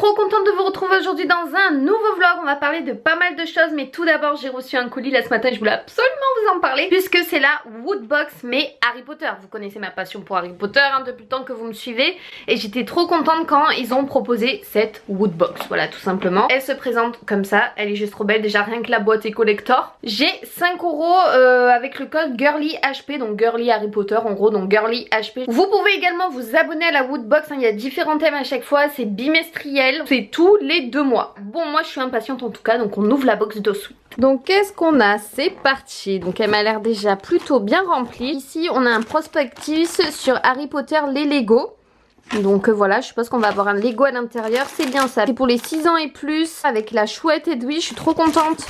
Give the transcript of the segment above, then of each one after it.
trop contente de vous retrouver aujourd'hui dans un nouveau vlog. On va parler de pas mal de choses, mais tout d'abord j'ai reçu un colis là ce matin et je voulais absolument vous en parler puisque c'est la Woodbox mais Harry Potter. Vous connaissez ma passion pour Harry Potter depuis le temps que vous me suivez et j'étais trop contente quand ils ont proposé cette Woodbox. Voilà, tout simplement. Elle se présente comme ça, elle est juste trop belle. Déjà rien que la boîte est collector. J'ai 5 € avec le code GirlyHP, donc Girly Harry Potter en gros, donc GirlyHP. Vous pouvez également vous abonner à la Woodbox, il y a différents thèmes à chaque fois, c'est bimestriel, c'est tous les 2 mois. Bon, moi je suis impatiente en tout cas, donc on ouvre la box de suite. Donc qu'est-ce qu'on a? C'est parti. Donc elle m'a l'air déjà plutôt bien remplie. Ici on a un prospectus sur Harry Potter les Lego. Donc voilà, je suppose qu'on va avoir un Lego à l'intérieur, c'est bien ça. C'est pour les 6 ans et plus, avec la chouette Edwige, je suis trop contente.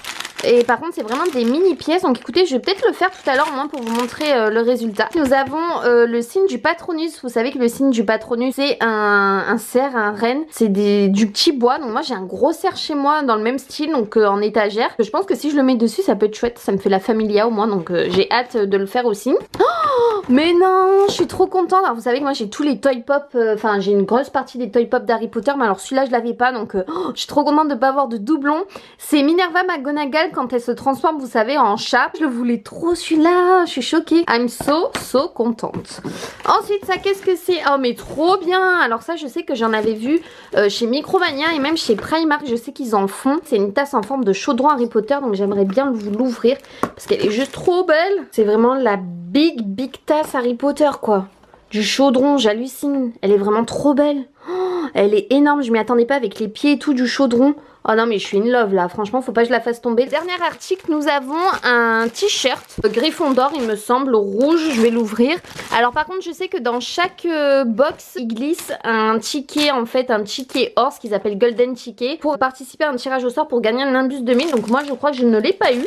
Et par contre c'est vraiment des mini pièces, donc écoutez je vais peut-être le faire tout à l'heure au moins pour vous montrer le résultat. Nous avons le signe du Patronus. Vous savez que le signe du Patronus c'est un cerf, un renne, c'est du petit bois. Donc moi j'ai un gros cerf chez moi dans le même style, donc en étagère. Je pense que si je le mets dessus ça peut être chouette, ça me fait la familia au moins, donc j'ai hâte de le faire aussi. Oh, mais non, je suis trop contente. Alors vous savez que moi j'ai tous les Toy Pop, enfin j'ai une grosse partie des Toy Pop d'Harry Potter, mais alors celui-là je l'avais pas, donc je suis trop contente de pas avoir de doublon. C'est Minerva McGonagall quand elle se transforme, vous savez, en chat. Je le voulais trop celui-là, je suis choquée. I'm so contente. Ensuite ça, qu'est-ce que c'est? Oh mais trop bien. Alors ça je sais que j'en avais vu chez Micromania et même chez Primark, je sais qu'ils en font. C'est une tasse en forme de chaudron Harry Potter, donc j'aimerais bien l'ouvrir parce qu'elle est juste trop belle. C'est vraiment la big tasse Harry Potter quoi. Du chaudron, j'hallucine. Elle est vraiment trop belle. Oh, elle est énorme, je m'y attendais pas avec les pieds et tout du chaudron. Oh non mais je suis in love là, franchement faut pas que je la fasse tomber. Dernier article, nous avons un t-shirt Gryffondor il me semble, rouge, je vais l'ouvrir. Alors par contre je sais que dans chaque box il glisse un ticket, en fait un ticket or, ce qu'ils appellent Golden Ticket, pour participer à un tirage au sort pour gagner un Nimbus 2000. Donc moi je crois que je ne l'ai pas eu.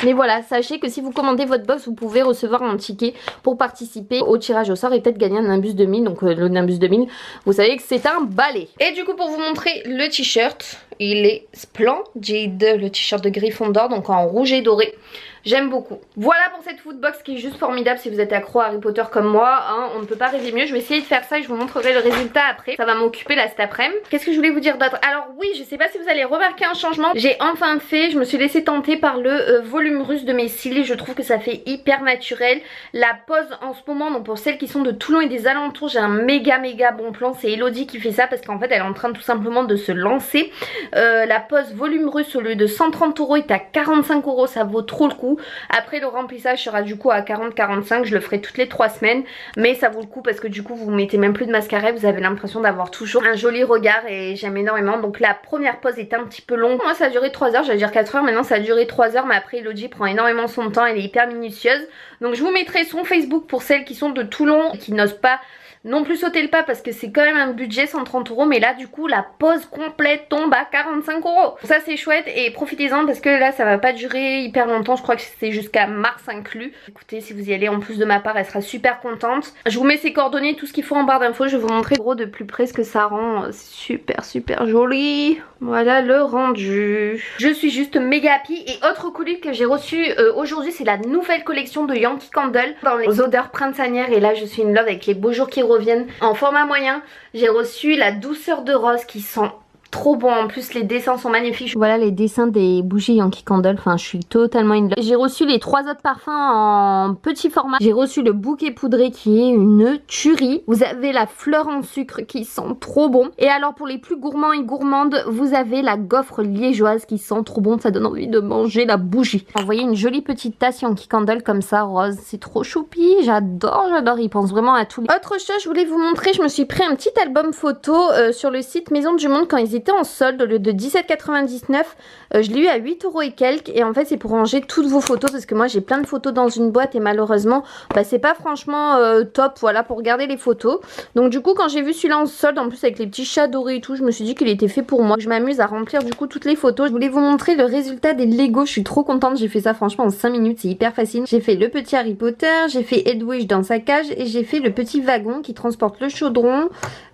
Mais voilà, sachez que si vous commandez votre box, vous pouvez recevoir un ticket pour participer au tirage au sort et peut-être gagner un Nimbus 2000. Donc le Nimbus 2000, vous savez que c'est un balai. Et du coup, pour vous montrer le t-shirt, il est splendide. Le t-shirt de Gryffondor, donc en rouge et doré. J'aime beaucoup. Voilà pour cette Woodbox qui est juste formidable si vous êtes accro à Harry Potter comme moi. Hein, on ne peut pas rêver mieux. Je vais essayer de faire ça et je vous montrerai le résultat après. Ça va m'occuper là cet après-midi. Qu'est-ce que je voulais vous dire d'autre? Alors oui, je sais pas si vous allez remarquer un changement. J'ai enfin fait, je me suis laissée tenter par le volume russe de mes cils. Je trouve que ça fait hyper naturel. La pose en ce moment, donc pour celles qui sont de Toulon et des alentours, j'ai un méga bon plan. C'est Elodie qui fait ça parce qu'en fait elle est en train tout simplement de se lancer. La pose volume russe au lieu de 130 € est à 45 €. Ça vaut trop le coup. Après le remplissage sera du coup à 40-45, je le ferai toutes les 3 semaines, mais ça vaut le coup parce que du coup vous mettez même plus de mascara, vous avez l'impression d'avoir toujours un joli regard et j'aime énormément. Donc la première pose est un petit peu longue, moi ça a duré 3 heures, j'allais dire 4 heures, maintenant ça a duré 3 heures, mais après Elodie prend énormément son temps, elle est hyper minutieuse. Donc je vous mettrai son Facebook pour celles qui sont de Toulon et qui n'osent pas non plus sauter le pas parce que c'est quand même un budget 130 €, mais là du coup la pose complète tombe à 45 €. Ça c'est chouette et profitez-en parce que là ça va pas durer hyper longtemps, je crois que c'est jusqu'à mars inclus. Écoutez, si vous y allez en plus de ma part, elle sera super contente. Je vous mets ses coordonnées, tout ce qu'il faut en barre d'infos, je vais vous montrer gros de plus près ce que ça rend. C'est super joli. Voilà le rendu. Je suis juste méga happy. Et autre colis que j'ai reçu aujourd'hui, c'est la nouvelle collection de Yankee Candle dans les odeurs printanières, et là je suis in love avec les beaux jours qui reviennent en format moyen. J'ai reçu la douceur de rose qui sent trop bon, en plus les dessins sont magnifiques. Voilà les dessins des bougies Yankee Candle, enfin je suis totalement in love. J'ai reçu les 3 autres parfums en petit format. J'ai reçu le bouquet poudré qui est une tuerie. Vous avez la fleur en sucre qui sent trop bon. Et alors pour les plus gourmands et gourmandes, vous avez la gaufre liégeoise qui sent trop bon, ça donne envie de manger la bougie. Vous voyez une jolie petite tasse Yankee Candle comme ça, rose, c'est trop choupi, j'adore, il pense vraiment à tous les... Autre chose, je voulais vous montrer, je me suis pris un petit album photo sur le site Maison du Monde quand ils étaient en solde. Au lieu de 17,99 €, je l'ai eu à 8 € et quelques, et en fait c'est pour ranger toutes vos photos parce que moi j'ai plein de photos dans une boîte et malheureusement bah, c'est pas franchement top, voilà, pour garder les photos. Donc du coup quand j'ai vu celui-là en solde, en plus avec les petits chats dorés et tout, je me suis dit qu'il était fait pour moi. Je m'amuse à remplir du coup toutes les photos. Je voulais vous montrer le résultat des Lego, je suis trop contente, j'ai fait ça franchement en 5 minutes, c'est hyper facile. J'ai fait le petit Harry Potter, j'ai fait Edwige dans sa cage et j'ai fait le petit wagon qui transporte le chaudron,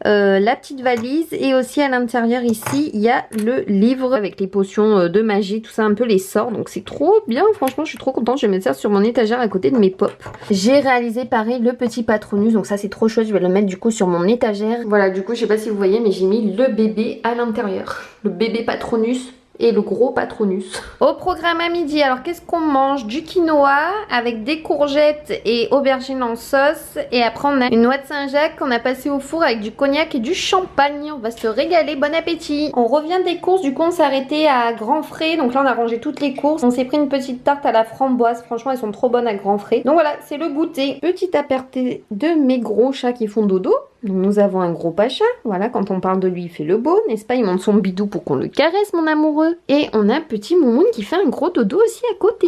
la petite valise, et aussi à l'intérieur ici il y a le livre avec les potions de magie, tout ça, un peu les sorts. Donc c'est trop bien, franchement je suis trop contente. Je vais mettre ça sur mon étagère à côté de mes pop. J'ai réalisé pareil le petit Patronus, donc ça c'est trop chouette. Je vais le mettre du coup sur mon étagère. Voilà, du coup je sais pas si vous voyez mais j'ai mis le bébé à l'intérieur. Le bébé Patronus et le gros Patronus. Au programme à midi, alors qu'est-ce qu'on mange? Du quinoa avec des courgettes et aubergines en sauce. Et après on a une noix de Saint-Jacques qu'on a passé au four avec du cognac et du champagne. On va se régaler, bon appétit. On revient des courses, du coup on s'est arrêté à Grand Frais. Donc là on a rangé toutes les courses. On s'est pris une petite tarte à la framboise. Franchement elles sont trop bonnes à Grand Frais. Donc voilà, c'est le goûter. Petit aparté de mes gros chats qui font dodo. Donc nous avons un gros pacha, voilà, quand on parle de lui il fait le beau, n'est-ce pas? Il monte son bidou pour qu'on le caresse, mon amoureux. Et on a petit Moumoun qui fait un gros dodo aussi à côté,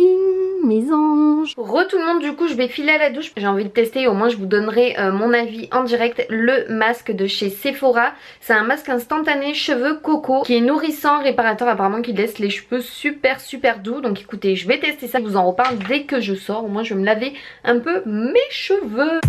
mes anges. Re tout le monde, du coup je vais filer à la douche. J'ai envie de tester, au moins je vous donnerai mon avis en direct. Le masque de chez Sephora, c'est un masque instantané cheveux coco qui est nourrissant, réparateur, apparemment qui laisse les cheveux super doux. Donc écoutez, je vais tester ça, je vous en reparle dès que je sors. Au moins je vais me laver un peu mes cheveux.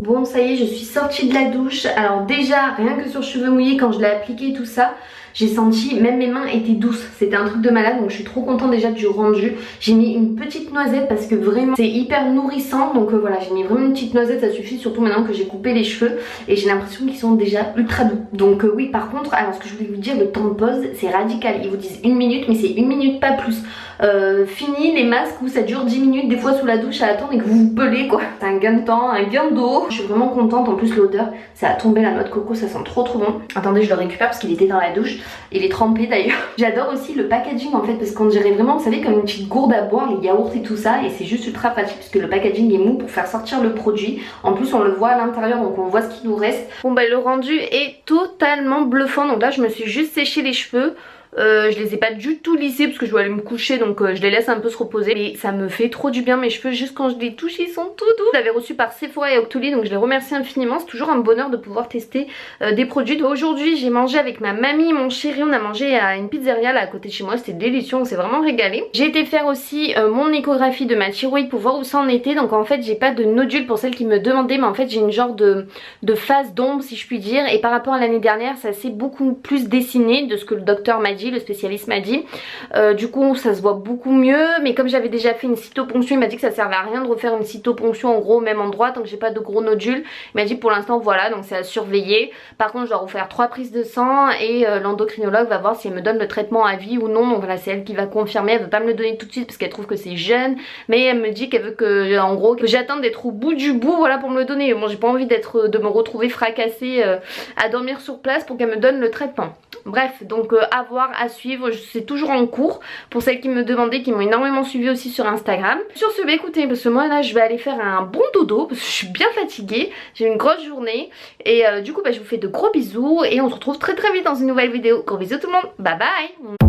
Bon ça y est, je suis sortie de la douche. Alors déjà rien que sur cheveux mouillés, quand je l'ai appliqué tout ça, j'ai senti, même mes mains étaient douces, c'était un truc de malade. Donc je suis trop contente déjà du rendu. J'ai mis une petite noisette parce que vraiment c'est hyper nourrissant. Donc voilà, j'ai mis vraiment une petite noisette, ça suffit, surtout maintenant que j'ai coupé les cheveux. Et j'ai l'impression qu'ils sont déjà ultra doux. Donc oui, par contre, alors ce que je voulais vous dire, le temps de pause c'est radical. Ils vous disent 1 minute, mais c'est 1 minute pas plus. Fini les masques où ça dure 10 minutes des fois sous la douche à attendre et que vous vous pelez quoi. C'est un gain de temps, un gain d'eau. Je suis vraiment contente, en plus l'odeur, ça a tombé la noix de coco, ça sent trop bon. Attendez, je le récupère parce qu'il était dans la douche. Il est trempé d'ailleurs. J'adore aussi le packaging en fait parce qu'on dirait vraiment, vous savez, comme une petite gourde à boire, les yaourts et tout ça. Et c'est juste ultra pratique parce que le packaging est mou pour faire sortir le produit. En plus on le voit à l'intérieur, donc on voit ce qu'il nous reste. Bon bah le rendu est totalement bluffant. Donc là je me suis juste séché les cheveux. Je les ai pas du tout lissés parce que je dois aller me coucher, donc je les laisse un peu se reposer. Et ça me fait trop du bien, mes cheveux juste quand je les touche ils sont tout doux. Je l'avais reçu par Sephora et Octoly, donc je les remercie infiniment. C'est toujours un bonheur de pouvoir tester des produits. Aujourd'hui j'ai mangé avec ma mamie et mon chéri, on a mangé à une pizzeria là à côté de chez moi, c'était délicieux, on s'est vraiment régalé. J'ai été faire aussi mon échographie de ma thyroïde pour voir où ça en était. Donc en fait j'ai pas de nodules pour celles qui me demandaient, mais en fait j'ai une genre de phase d'ombre si je puis dire. Et par rapport à l'année dernière ça s'est beaucoup plus dessiné de ce que le docteur m'a dit, le spécialiste m'a dit. Du coup ça se voit beaucoup mieux, mais comme j'avais déjà fait une cytoponction, il m'a dit que ça servait à rien de refaire une cytoponction en gros au même endroit tant que j'ai pas de gros nodules. Il m'a dit pour l'instant voilà, donc c'est à surveiller. Par contre je dois refaire 3 prises de sang et l'endocrinologue va voir si elle me donne le traitement à vie ou non. Donc voilà, c'est elle qui va confirmer. Elle veut pas me le donner tout de suite parce qu'elle trouve que c'est jeune, mais elle me dit qu'elle veut que en gros que j'attende d'être au bout du bout, voilà, pour me le donner. Bon j'ai pas envie de me retrouver fracassée à dormir sur place pour qu'elle me donne le traitement. Bref, donc à voir, à suivre, c'est toujours en cours pour celles qui me demandaient, qui m'ont énormément suivi aussi sur Instagram. Sur ce, bah écoutez, parce que moi là je vais aller faire un bon dodo parce que je suis bien fatiguée, j'ai une grosse journée et du coup bah, je vous fais de gros bisous et on se retrouve très vite dans une nouvelle vidéo. Gros bisous tout le monde, bye bye.